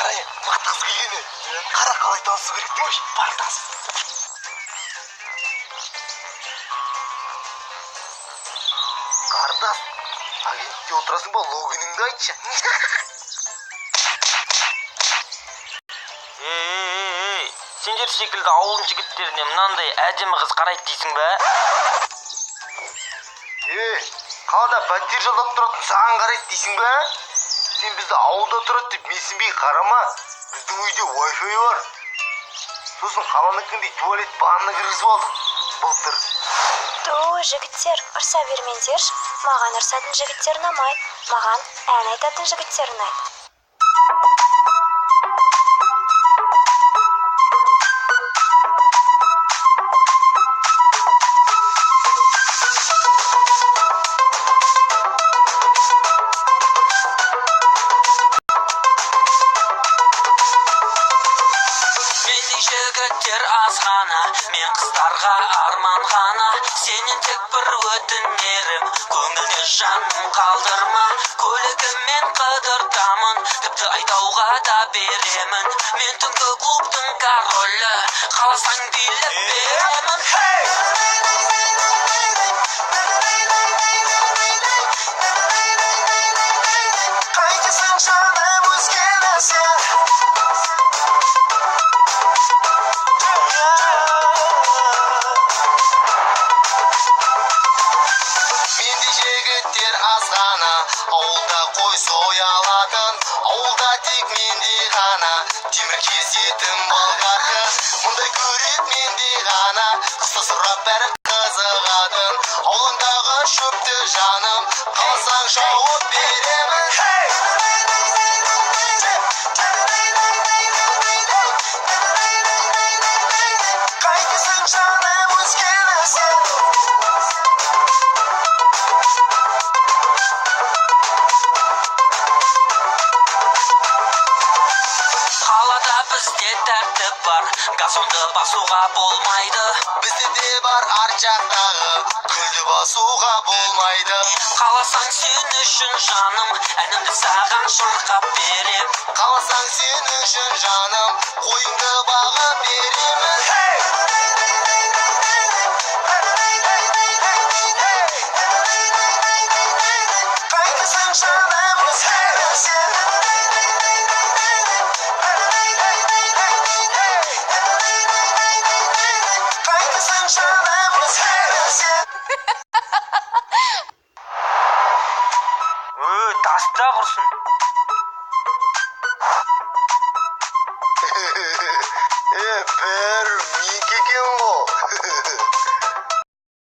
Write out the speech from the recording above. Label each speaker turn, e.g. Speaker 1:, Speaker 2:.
Speaker 1: Қарай, мықты қыз келгені. Қара қалай танысу керек демеш, бар таныс. Қарындас, агентте отырасың ба, логиніңді айтшы.
Speaker 2: Ей, сендер секілді ауылдың жігіттеріне мынандай әдемі қыз қарайды дейсің бе?
Speaker 1: Қалада пәтер жалдап тұратын саған қарайды дейсің бе? Сен бізді ауылда тұрады деп менсінбей қарама. Біздің үйде Wi-Fi бар. Сосын қаланыкіндей туалет ванна кіргізіп алдық. Былтыр.
Speaker 3: Жігіттер, ұрса бермеңдер. Маған ұрсатын жігіттер ұнамайды. Маған ән айтатын жігіттер ұнайды.
Speaker 2: Жігіттер аз ғана, мен қыздарға арман ғана. Сенен тек бір өтінерім, көңілде жаным қалдырма. Көлігіммен қыдыртамын, тіпті айдауға да беремін. Мен түнгі клубтың королі, қаласаң билеп беремін.
Speaker 1: Қайтесің жаным өзгені сен? Менде жігіттер аз ғана, ауылда қой соялатын. Ауылда тек менде ғана, темір кесетін балғарқы. Мұндай көрет менде ғана, қысты сұрап бәрі қызығатын. Ауылындағы шөпті жаным, қаласаң жауып беремін. Қайтесің жаным өзгені сен?
Speaker 2: Қалада бізде тәртіп бар, газонды басуға болмайды.
Speaker 1: Бізде де бар ар жақтағы, күлді басуға болмайды.
Speaker 2: Қаласаң сен үшін жаным, әнімді саған шырқап берем.
Speaker 1: Қаласаң сен үшін жаным, қойыңды бағып беремін. Қайтесің жаным өзгені сен? Қайтесің жаным өзгені сен?
Speaker 2: Таста құрсын.
Speaker 1: Бәрі менге